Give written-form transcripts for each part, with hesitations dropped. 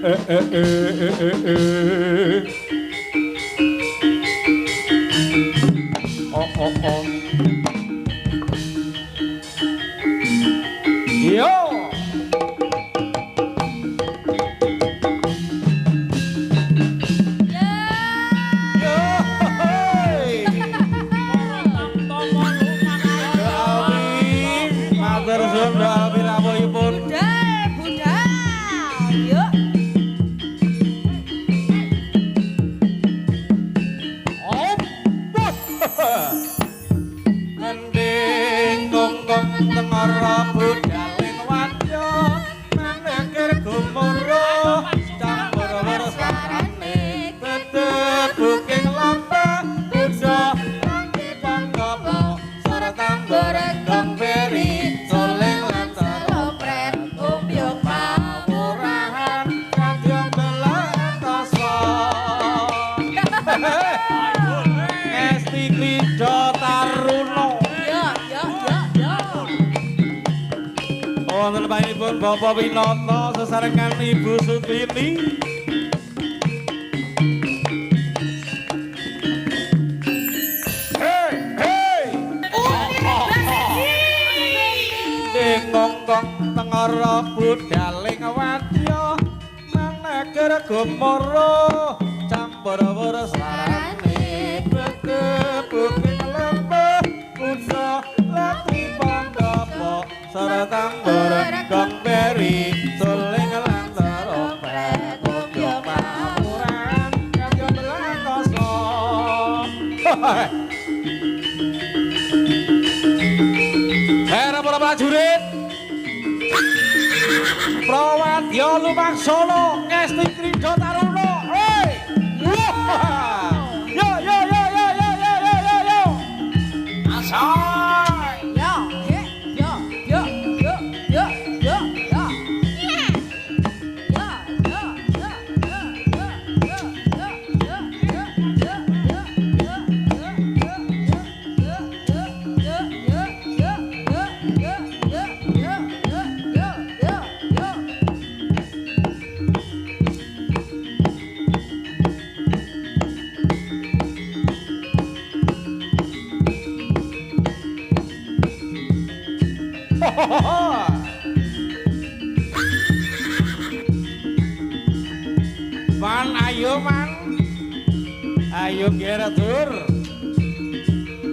Oh oh oh. Yo. Bapak Winoto sesarengan Ibu Sutini. Hei, hei. Dengongkong tengara budaling wadya maneger gumara campur wurus larane beke-beke lembah kusa lati pandopo sarta gong beri suling lantar opret kopyo pamuran kapyo belang kosong Hera para prajurit Prawadya lumaksana ngesti Krida Taruna hei yo yo yo yo yo yo yo yo yo asai yo yo yo yo yo yo Man, ayo man, ayo kira tur.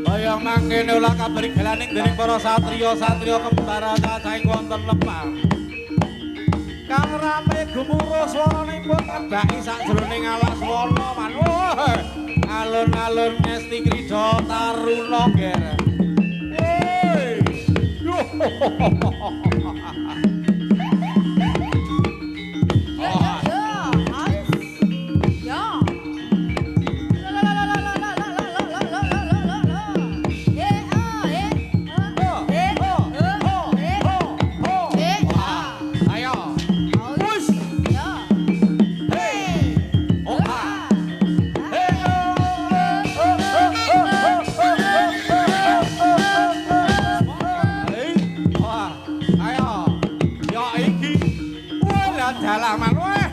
Kaya mangkene ulah kabari gelaning dening para satriya-satriya kembara cacahing wonten lepah. Kang rame gemuruh swaranipun ngebaki sakjroning alas wana man. Alun-alun ngesti Krida Taruna kira. Dalaman weh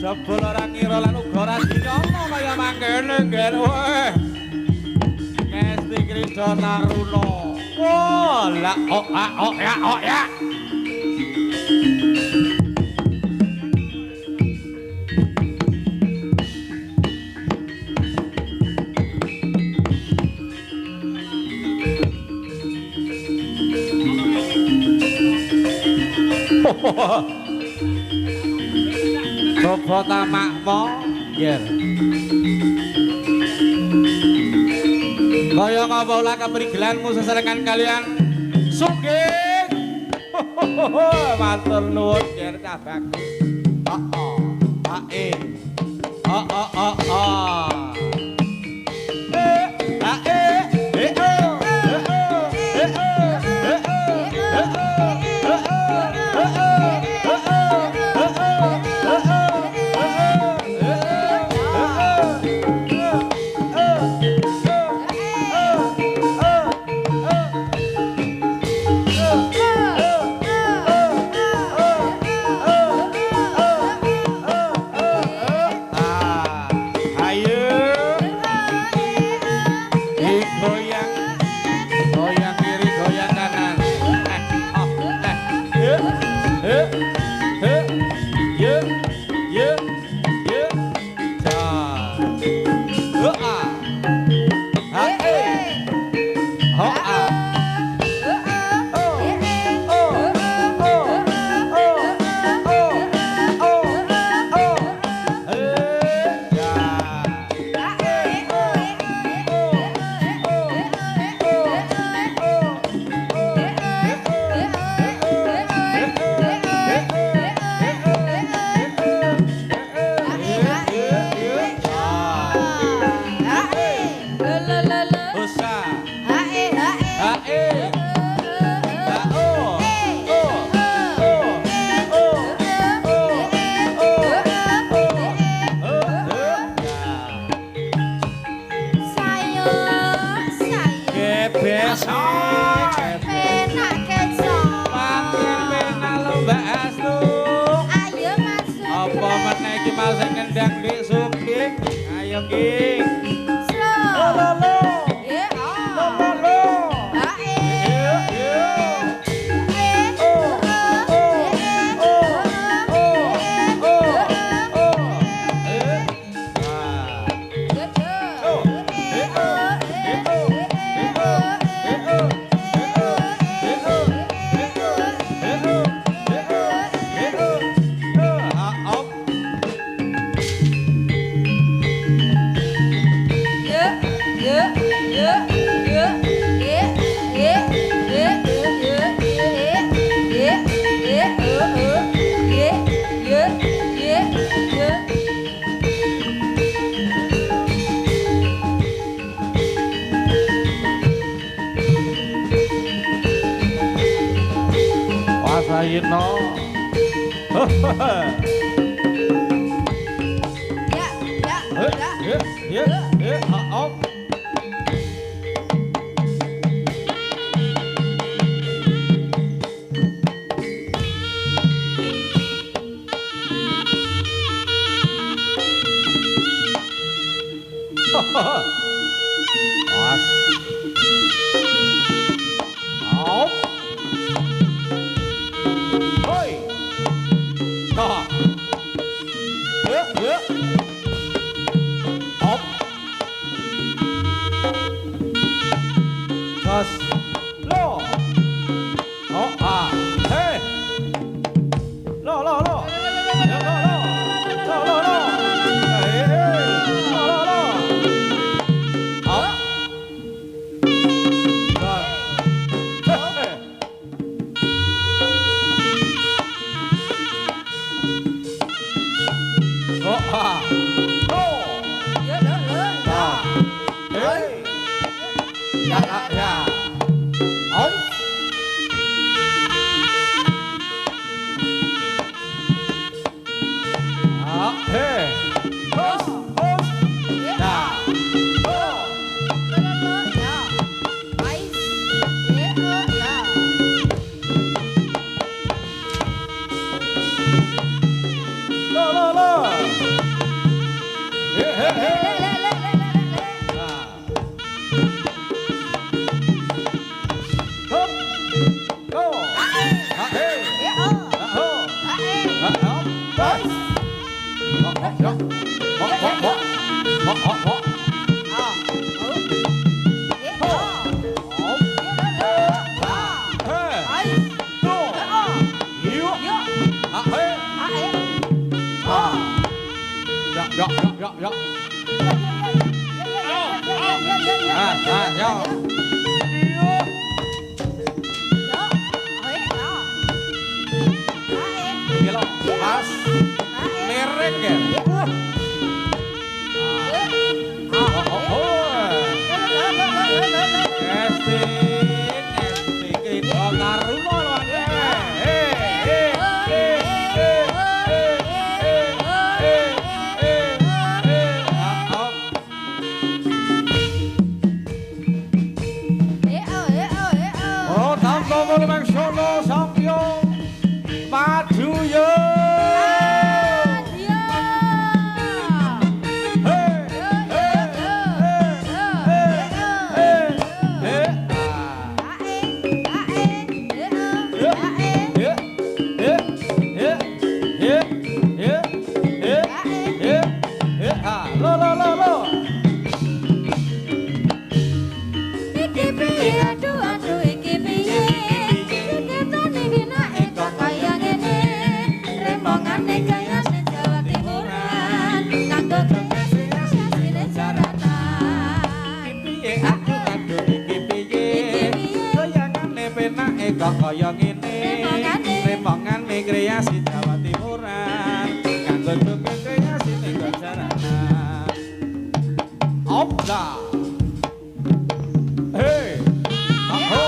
jebul ora ngira lan uga ora dinyana kaya mangkene nggen weh ngesti Krida Taruna wah la ok ya Coba tamakmu, yer. Kaya ngapa ulah kaprigelanmu sesarengan kalian sugih. Matur nuwun yer cah bagus. Heeh. iki. Lo lo lo. Lo lo lo. Yo yo. Sayino. Op. Awas. Op. Hoi. Nah. Ya. Op. Jas. Lo. Oh, ah. Hey. Lo. Ya, lo. Lo. Hey. Lo. Op. Jas. Hey. Oh, ah. Oh. Ah. Hey. Ya. Om. Ah, hey. Hos. Ya. Oh. Lo. Hey. Nah. Hop. Go. Ah, hey. Ah, ho. Ah, hop. Bas. Hop. Hop. Dạ. Yo. Gelo, pas. Merek ya. Casting karuno lho Volumen Solo Sampyo maju yo. Lo. Kok kaya ngene remongane kreasi Jawa Timuran kanggo dukung kreasi ning jaranan opla hey ho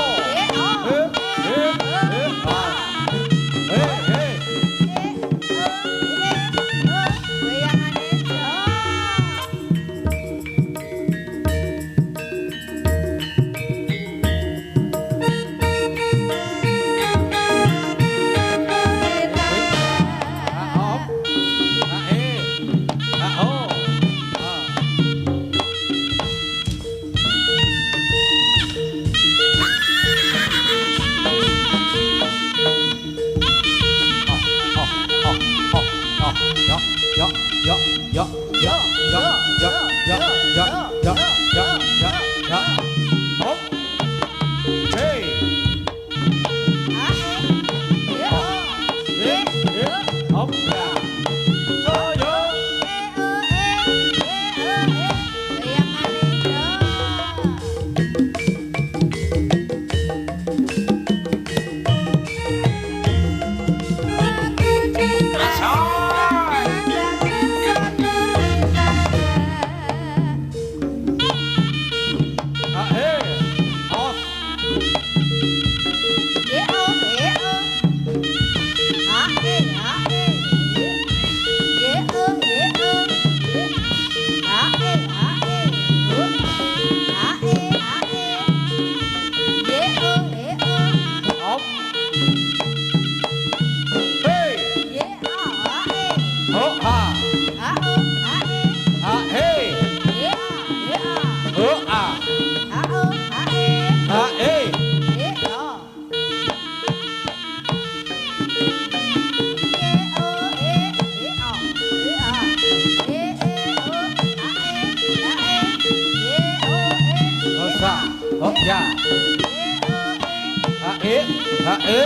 Hey. Ye a e. Ho ha. A o a e. Ha hey. Ye a. Ho a. A o a e. Ha hey. Ye o. Ye o e. Ye o. Ye a. Ye e o a e. A e. Ye o e. Ho sa. Ho ya. Ha e. Ha e.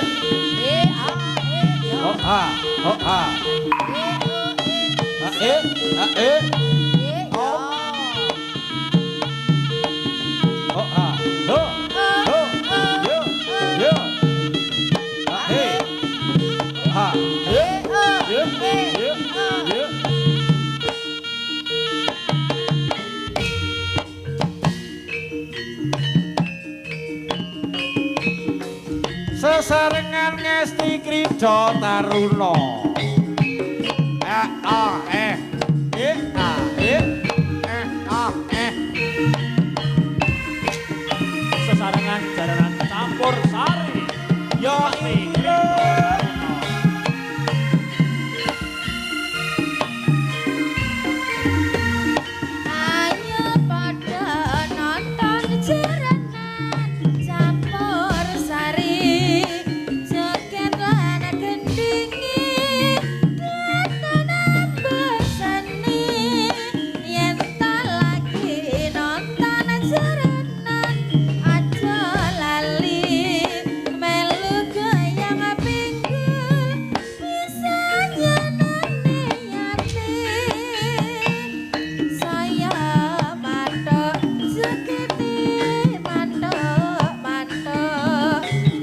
Ye a e. Ho ha. Ho ha. Ye o e. Ha e. Ha e. Ye o. Ho ha. Ho. Ho. Yo. Yo. Ha hey. Ha. Yo. Yo. Yo. Yo. Sesarengan ngesti krida taruna a Sesarengan jaranan campur sari yo Krida Taruna. Ayo pada nonton jaranan campur sari joget lan gendingi datonan beseni yen ta lagi nonton jaranan aja lali melu goyang pinggul bisa nyeneni ati saya matok seketi matok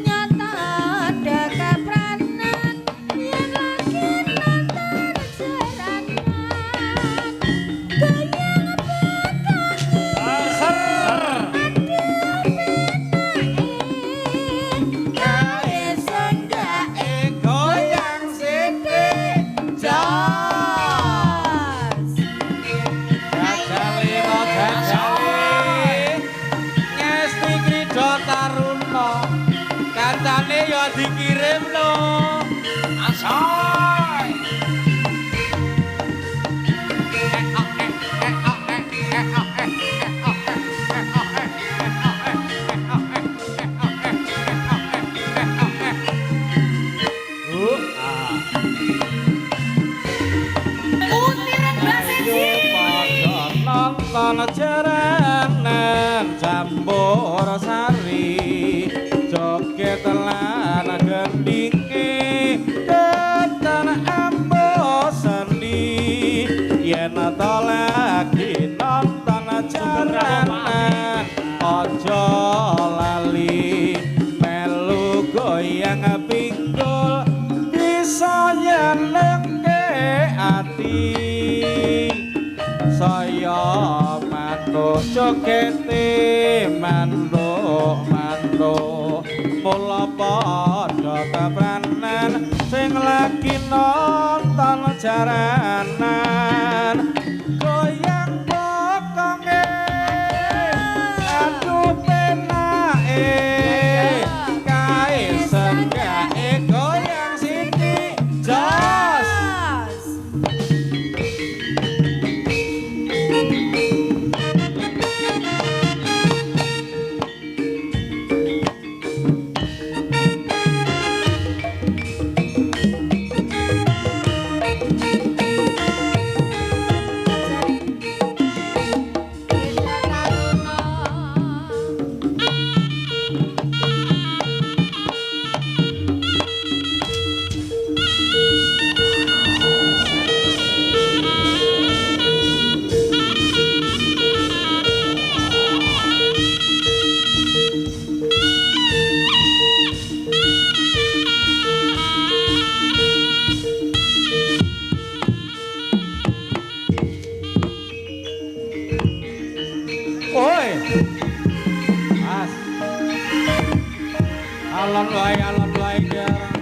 nyata ada kapranan yang lagi nonton jaranan goyang pekangi kae senggae goyang sithik jos jajale no jajale ngesti krida taruna kancane yo dikirimno asoy Utiran basisi nonton jaranan campur sari joget lan gendinge datan ambo seni yen ta lagi nonton jaranan aja lali melu goyang pinggul bisa nyenengke ati saya mantuk jogete mantuk mula padha kapranan sing lagi nonton jaranan goyang pokonge aduh penake kae senggae goyang sithik jos Oi. Mas. Alon wae jarang.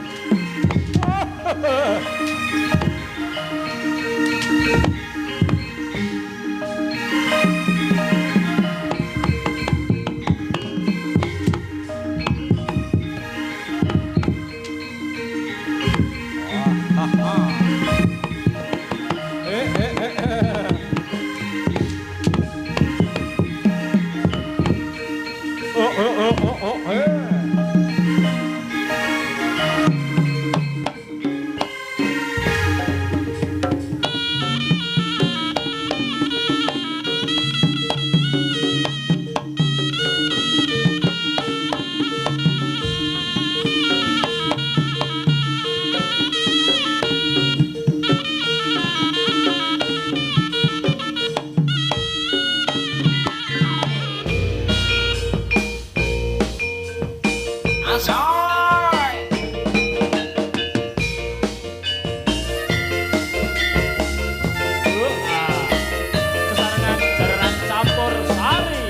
Sesarengan jaranan campur sari.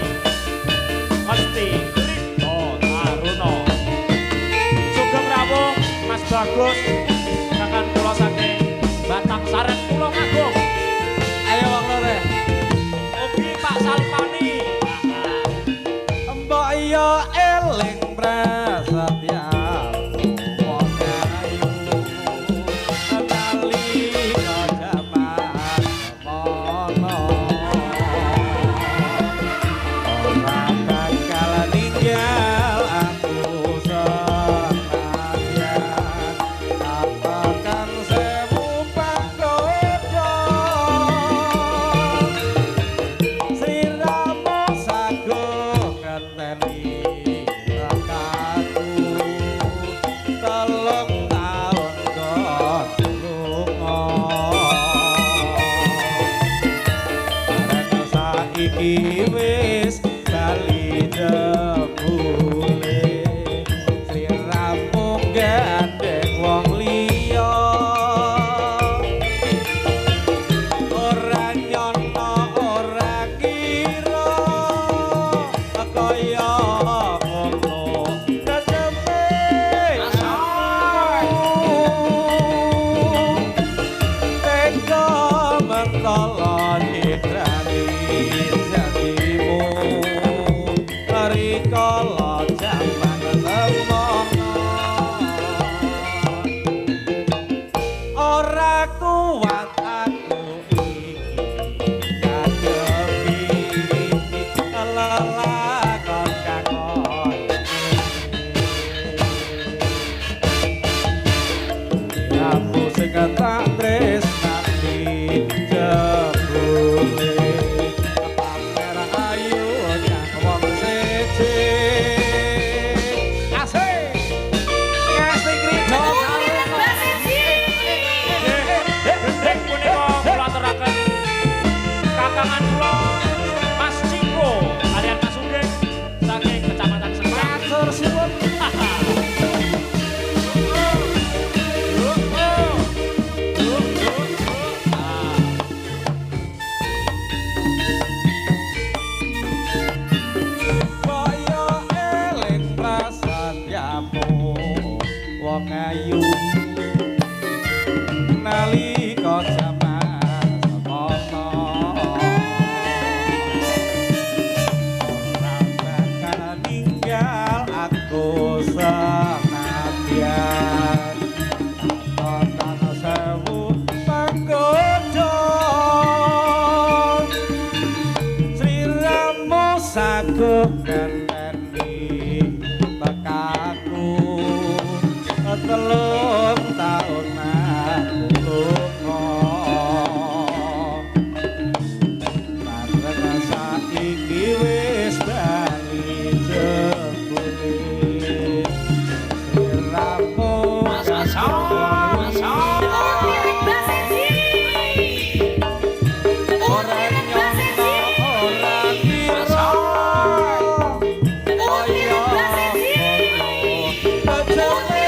Mesti Kripto Taruno. Sugeng rawuh Mas Bagus. Kakang kula saking Batang Saren Tulung Agung. Ayo Wong Lore. Ugi Pak Salpani. Mbok yo eling prasetya wong ayu nalika jaman semono ora bakal ninggal aku senadyan apakan sewu panggoda siramo sago ngenteni rakaku telung taun kok lunga bareng saiki wis bali jebule siramo gandeng wong liya ora nyono ora kira kaya ngono ketepe teka mentala hidrani janjimu rikala jaman semono ora kuat aku iki ngadepi lelakon kakon aku sing tak tresnani jebule pamer ayu nyang wong siji asik ngasih krida Gendeng punika kula aturaken kakangan kula Mas Ciko kalian Mas Sugeng saking Kecamatan Sengkang. matur suwun kaya eling prasetyamu wong ayu nalika jaman semono ora bakal ninggal aku senadyan tonton sewu panggoda sliramu sago ngenteni tekaku telung taun aku lunga bareng saiki wis bali jebule siramu ora nyono ora kira kaya ngono ketepe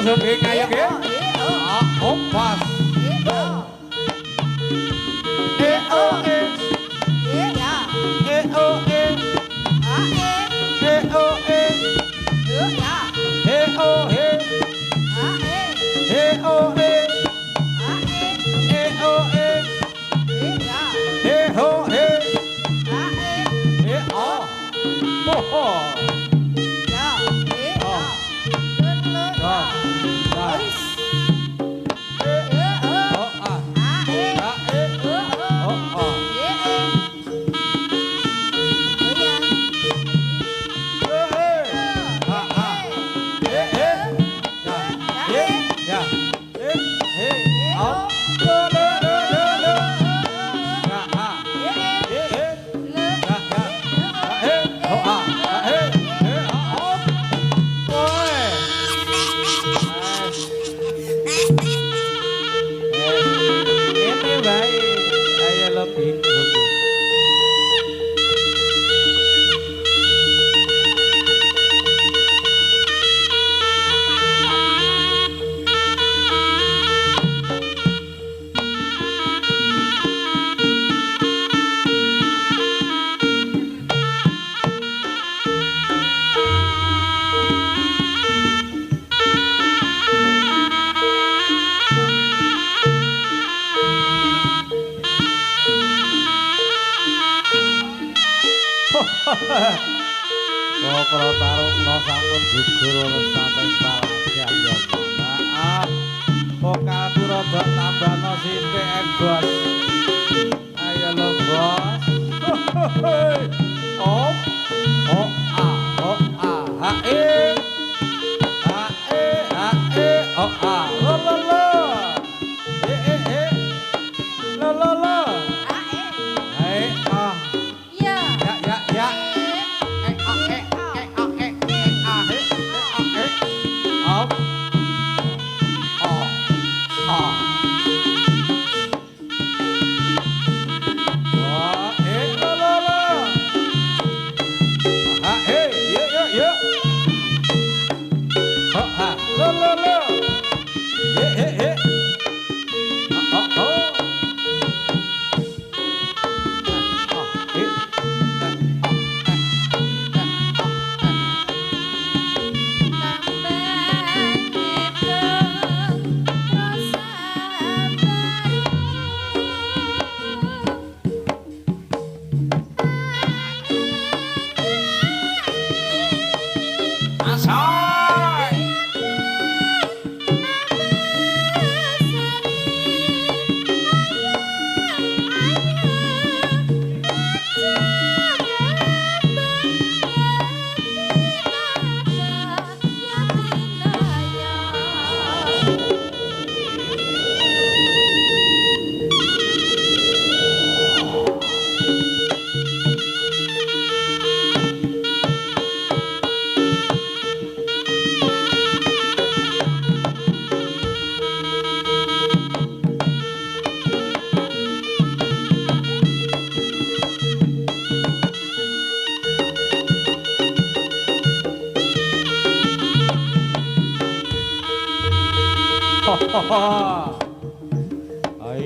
Sugeng ayo nggih. Pas. Kalau taruh no sampun gugur wonten sampai palagan ya. Maaf. Vokalku rada tambahno sithik bos. Ayo lho bos. Oh. Oh ah oh ah ha oh ah lo lo lo. Lo lo lo. Ah. Ya.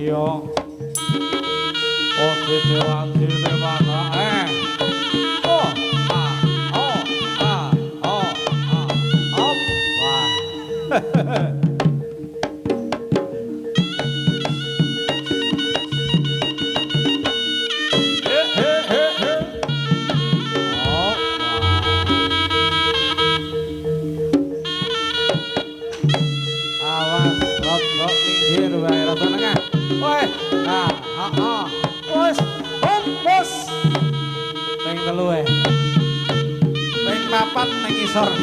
iya. Oh situasi ini mana Oh wah. Awas, rot minggir wae rada tengah. Woi, nah, wes, bos. Ping 3 Ping 4 ning isor.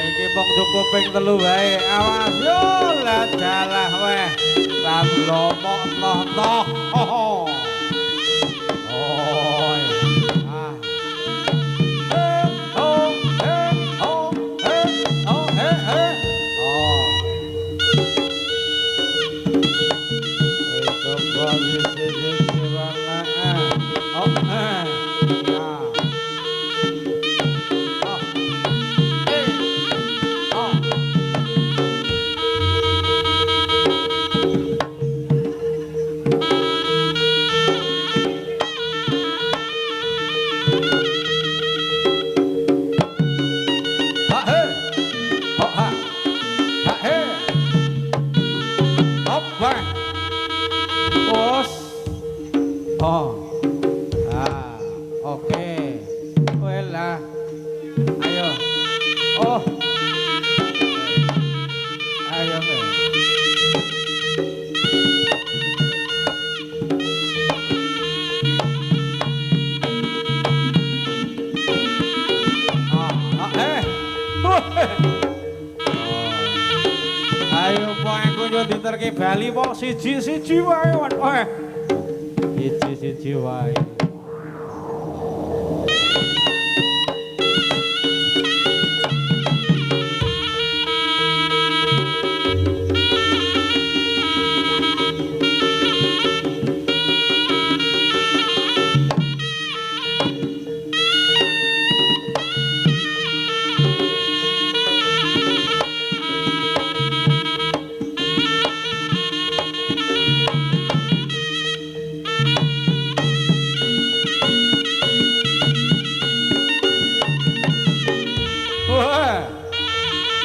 Iki mung cukup ping 3 wae. Awas yo lah dalah weh. Lan lomo entah-entah. Oi. Ah. Oke. Wela. Ayo. Oh. Ayo, Ayo poe kunjung diterke Bali wong siji-siji wae wae. Siji-siji wae.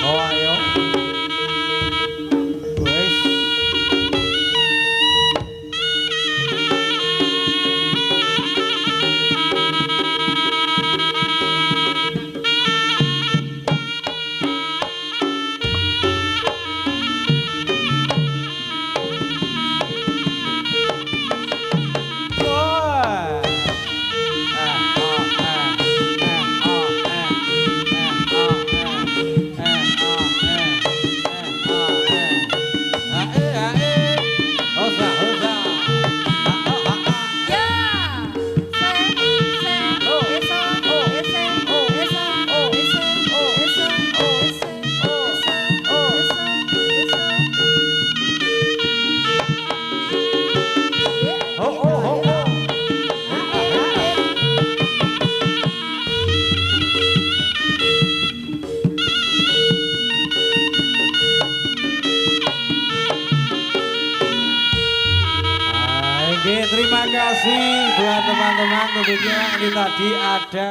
Oh ayo. Wes. Terima kasih buat teman-teman tentunya ini tadi ada